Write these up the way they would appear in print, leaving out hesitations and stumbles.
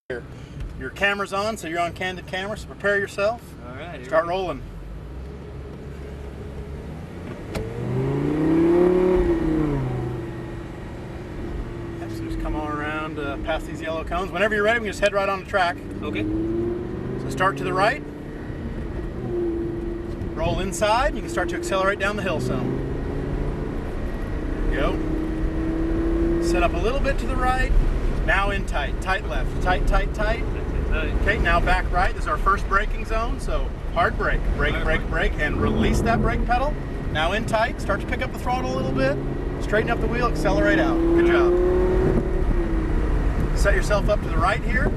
Your camera's on, so you're on candid camera, so prepare yourself. All right. Start rolling. Yep, so just come on around past these yellow cones. Whenever you're ready, we can just head right on the track. Okay. So start to the right. Roll inside. You can start to accelerate down the hill some. Go. Set up a little bit to the right. Now in tight. Tight left. Tight, tight, tight. Okay, now back right. This is our first braking zone, so hard brake. Brake, brake, brake, and release that brake pedal. Now in tight. Start to pick up the throttle a little bit. Straighten up the wheel, accelerate out. Good job. Set yourself up to the right here.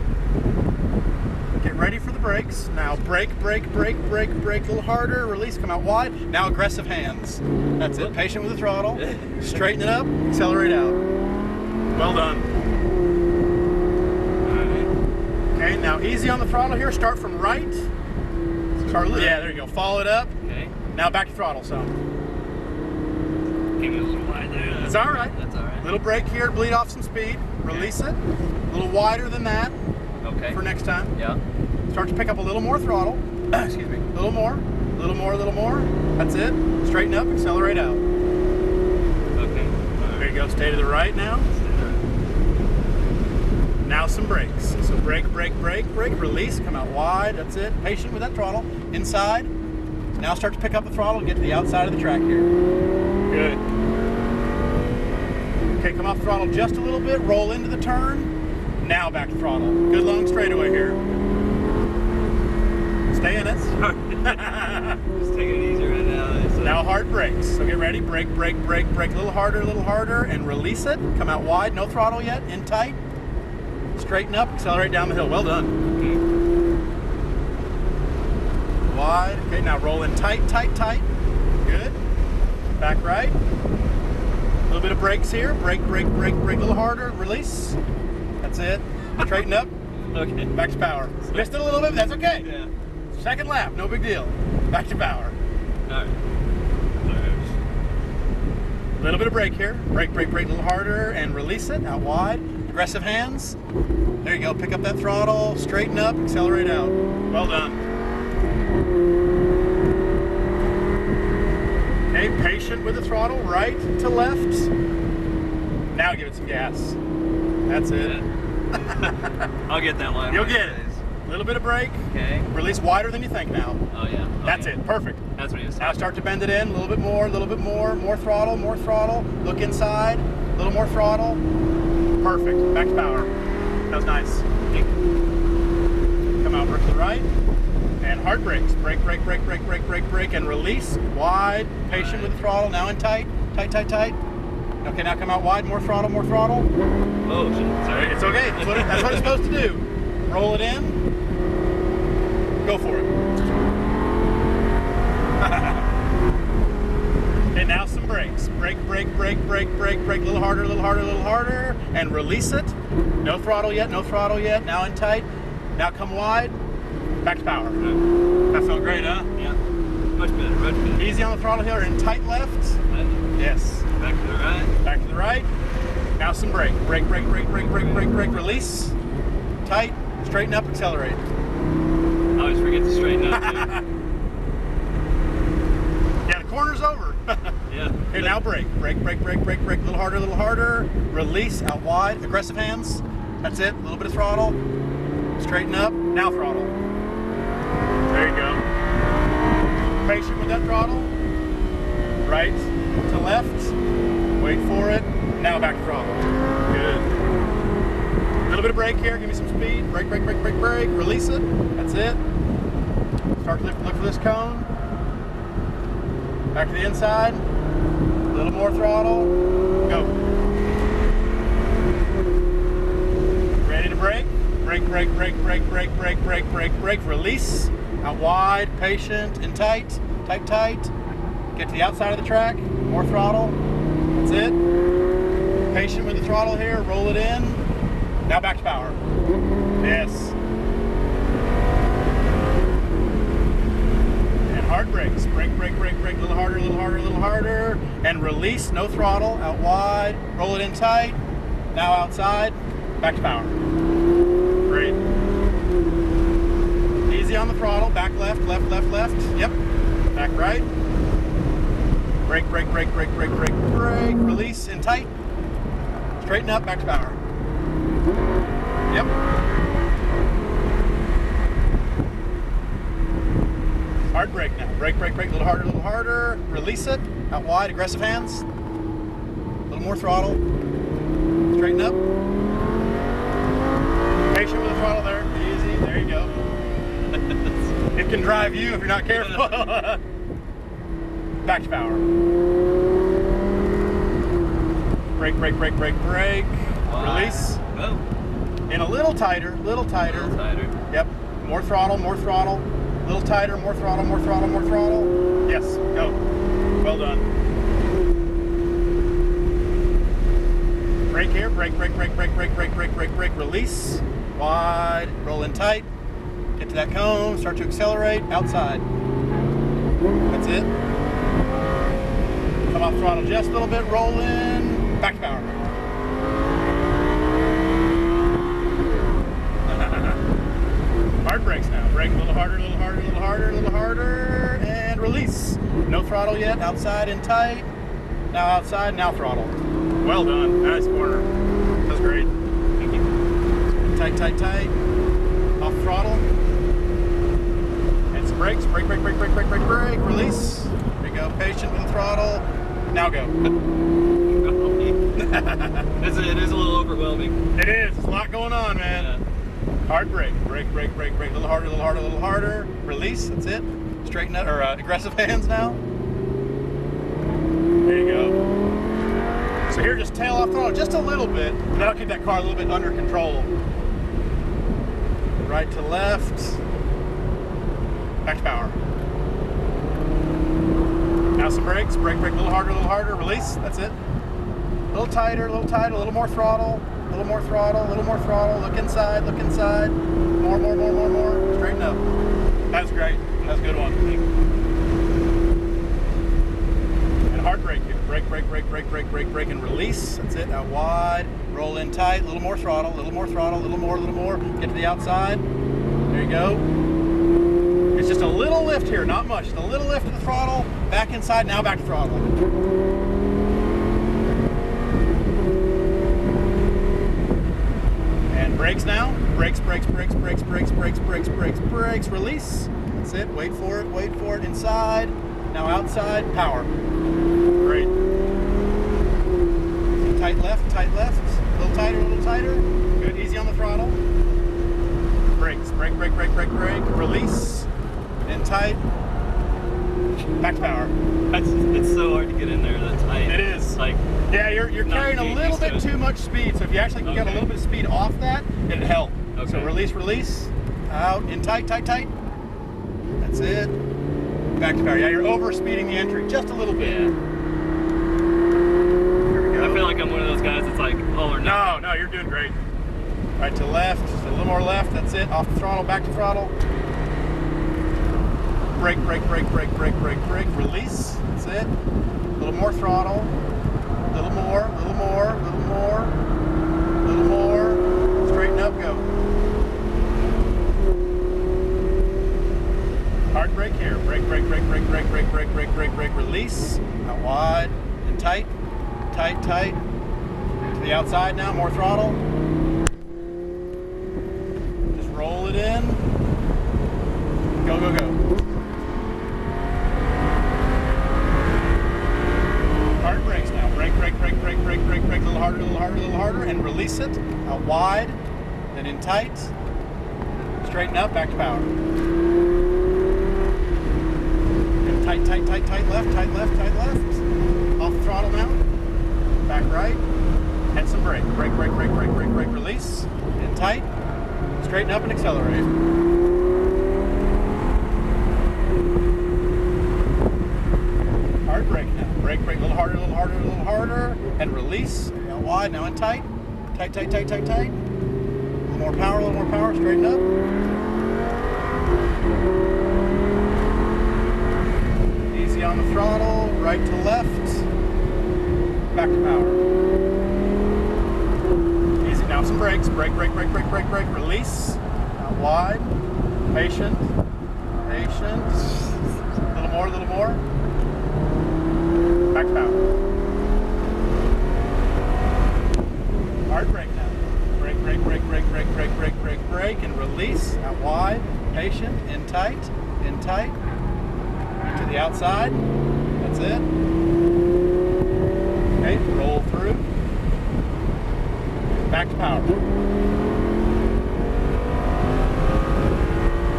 Get ready for the brakes. Now brake, brake, brake, brake, brake. A little harder. Release, come out wide. Now aggressive hands. That's it. Patient with the throttle. Straighten it up, accelerate out. Well done. Okay, now easy on the throttle here. Start from right. Yeah, there you go. Follow it up. Okay. Now back to throttle some. Give me a little wide there. It's all right. That's all right. Little brake here, bleed off some speed. Release it. A little wider than that. Okay. For next time. Yeah. Start to pick up a little more throttle. Excuse me. A little more. A little more. A little more. That's it. Straighten up. Accelerate out. Okay. There you go. Stay to the right now. Now some brakes. So brake, brake, brake, brake, release, come out wide, that's it. Patient with that throttle. Inside. Now start to pick up the throttle and get to the outside of the track here. Good. Okay, come off throttle just a little bit, roll into the turn. Now back to throttle. Good long straightaway here. Stay in it. Just taking it easy right now. Now hard brakes. So get ready, brake, brake, brake, brake, a little harder, and release it. Come out wide, no throttle yet, in tight. Straighten up, accelerate down the hill. Well done. Okay. Wide. Okay, now roll in tight, tight, tight. Good. Back right. A little bit of brakes here. Brake, brake, brake, brake. A little harder. Release. That's it. Straighten up. Okay. Back to power. Missed it a little bit, but that's okay. Yeah. Second lap, no big deal. Back to power. All right. A little bit of brake here. Brake, brake, brake. A little harder and release it. Out wide. Aggressive hands. There you go. Pick up that throttle. Straighten up. Accelerate out. Well done. Okay, patient with the throttle. Right to left. Now give it some gas. That's it. I'll get that line. You'll get it. A little bit of brake. Okay. Release wider than you think now. Oh yeah. Oh, That's yeah. it. Perfect. That's what he was saying. Now start to bend it in. A little bit more. A little bit more. More throttle. More throttle. Look inside. A little more throttle. Perfect. Back to power. That was nice. Come out to the right. And hard brakes. Brake, brake, brake, brake, brake, brake, brake, and release. Wide. Patient with the throttle. Now in tight. Tight, tight, tight. Okay, now come out wide. More throttle, more throttle. Oh, shit. Sorry. It's okay. That's what it's supposed to do. Roll it in. Go for it. Okay, now some brakes. Brake, brake, brake, brake, brake, brake. A little harder, a little harder, a little harder. And release it. No throttle yet, no throttle yet. Now in tight. Now come wide. Back to power. That felt great, huh? Yeah. Much better, much better. Easy on the throttle here and tight left. Yes. Back to the right. Back to the right. Now some brake. Brake, brake, brake, brake, brake, brake, brake. Release. Tight. Straighten up, accelerate. I always forget to straighten up. Yeah, the corner's over. Yeah. Okay, now brake. Brake, brake, brake, brake, brake. A little harder, a little harder. Release, out wide. Aggressive hands. That's it. A little bit of throttle. Straighten up. Now throttle. There you go. Patient with that throttle. Right to left. Wait for it. Now back to throttle. Good. A little bit of brake here. Give me some speed. Brake, brake, brake, brake, brake. Release it. That's it. Start to look for this cone. Back to the inside. A little more throttle. Go. Ready to brake. Brake, brake, brake, brake, brake, brake, brake, brake, brake. Release. Out wide. Patient and tight. Tight, tight. Get to the outside of the track. More throttle. That's it. Patient with the throttle here. Roll it in. Now back to power. Yes. And hard brakes. Brake, brake, brake, brake. A little harder, a little harder, a little harder. And release. No throttle. Out wide. Roll it in tight. Now outside. Back to power. Great. left, left, left. Yep. Back right. Brake, brake, brake, brake, brake, brake, brake. Release and tight. Straighten up, back to power. Yep. Hard brake now. Brake, brake, brake, a little harder, a little harder. Release it. Out wide, aggressive hands. A little more throttle. Straighten up. Patient with the throttle there. Easy. There you go. It can drive you if you're not careful. Back to power. Brake, brake, brake, brake, brake. Release. Go. And a little tighter, little tighter. A little tighter. Yep. More throttle, more throttle. A little tighter, more throttle, more throttle, more throttle. Yes, go. Well done. Brake here, brake, brake, brake, brake, brake, brake, brake, brake, brake. Release. Wide, roll in tight. Get to that cone, start to accelerate, outside. That's it. Come off throttle just a little bit, roll in, back to power. Hard brakes now. Brake a little harder, a little harder, a little harder, a little harder, and release. No throttle yet, outside and tight. Now outside, now throttle. Well done, nice corner. That was great. Thank you. Tight, tight, tight. Off throttle. And some brakes. Brake, brake, brake, brake, brake, brake, brake. Release. There you go. Patient with the throttle. Now go. It is a little overwhelming. It is. There's a lot going on, man. Yeah. Hard brake. Brake, brake, brake, brake. A little harder, a little harder, a little harder. Release. That's it. Straighten up, or aggressive hands now. There you go. So here, just tail off throttle just a little bit. That'll keep that car a little bit under control. Right to left. Back to power. Now some brakes. Brake, brake, a little harder, release. That's it. A little tighter, a little more throttle, a little more throttle, a little more throttle. Look inside, look inside. More. Straighten up. That was great. That was a good one. And hard brake here. Brake, brake, brake, brake, brake, brake, brake, and release. That's it. Out wide. Roll in tight. A little more throttle, a little more throttle, a little more. Get to the outside. There you go. It's just a little lift here, not much. Just a little lift of the throttle. Back inside, now back to throttle. And brakes now. Brakes, brakes, brakes, brakes, brakes, brakes, brakes, brakes, brakes. Release. That's it. Wait for it. Inside. Now outside. Power. Great. Tight left. A little tighter. Good. Easy on the throttle. Brakes. Brake, brake, brake, brake, brake. Release. In tight. Back to power. It's so hard to get in there. That's tight. It is. Like, yeah, you're carrying a little bit too much speed. So if you actually can get a little bit of speed off that, it'd help. Okay. So release. Out. In tight. That's it. Back to power. Yeah, you're over speeding the entry just a little bit. Yeah. Here we go. I feel like I'm one of those guys that's like, all or nothing. No, you're doing great. Right to left, just a little more left, that's it. Off the throttle, back to throttle. Brake, brake, brake, brake, brake, brake, brake. Release, that's it. A little more throttle. A little more. Straighten up, go. Hard brake here. Brake, brake, brake, brake, brake, brake, brake, brake, brake, brake. Release, out wide and tight. To the outside now, more throttle. Roll it in. Go. Hard brakes now. Brake. A little harder, and release it. Out wide, then in tight. Straighten up, back to power. And tight left. Off the throttle now. Back right. And some brake. Brake. Release. In tight. Straighten up and accelerate. Hard brake now. Brake, a little harder, and release. Out wide, now in tight. Tight. A little more power, straighten up. Easy on the throttle, right to left. Back to power. Now some brakes. Brake. Release. Out wide. Patient. Patient. A little more, a little more. Back to power. Hard brake now. Brake, brake, brake, brake, brake, brake, brake, brake, brake, and release. Out wide. Patient. In tight. In tight. To the outside. That's it. Okay, roll through. Back to power.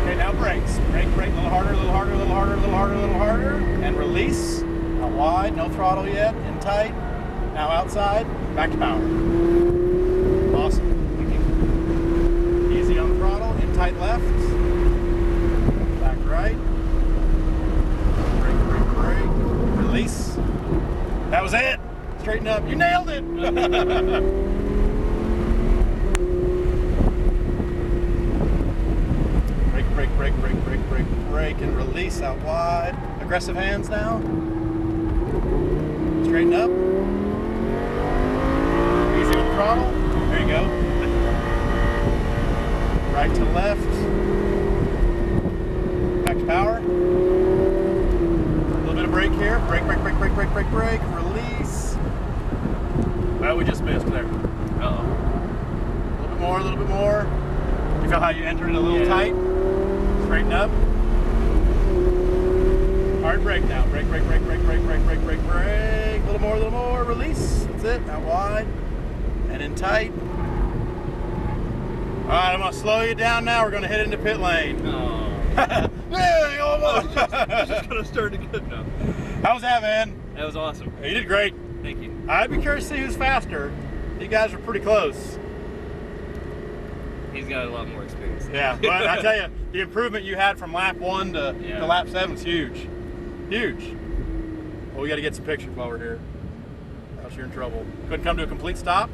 Okay, now brakes. Brake, brake, a little harder, a little harder, a little harder, a little harder, a little harder. And release. Out wide, no throttle yet. In tight. Now outside. Back to power. Awesome. Thank you. Easy on the throttle. In tight left. Back right. Brake, brake, brake. Release. That was it. Straighten up. You nailed it. Brake, brake, brake, brake, brake, brake, brake, and release out wide. Aggressive hands now. Straighten up. Easy with the throttle. There you go. Right to left. Back to power. A little bit of brake here. Brake, brake, brake, brake, brake, brake, brake. Release. Well, we just missed there. Uh-oh. A little bit more, a little bit more. You feel how you entered it a little tight? Straighten up. Hard brake now. Brake, brake, brake, brake, brake, brake, brake, brake, brake. A little more, a little more. Release. That's it. Out wide. And in tight. All right, I'm going to slow you down now. We're going to head into pit lane. Oh. Yeah, almost. Just gonna start it good now. How was that, man? That was awesome. You did great. Thank you. I'd be curious to see who's faster. You guys were pretty close. He's got a lot more experience. Yeah, but I tell you, the improvement you had from lap 1 to lap 7 is huge. Huge. Well, we got to get some pictures while we're here. Else you're in trouble. Couldn't come to a complete stop?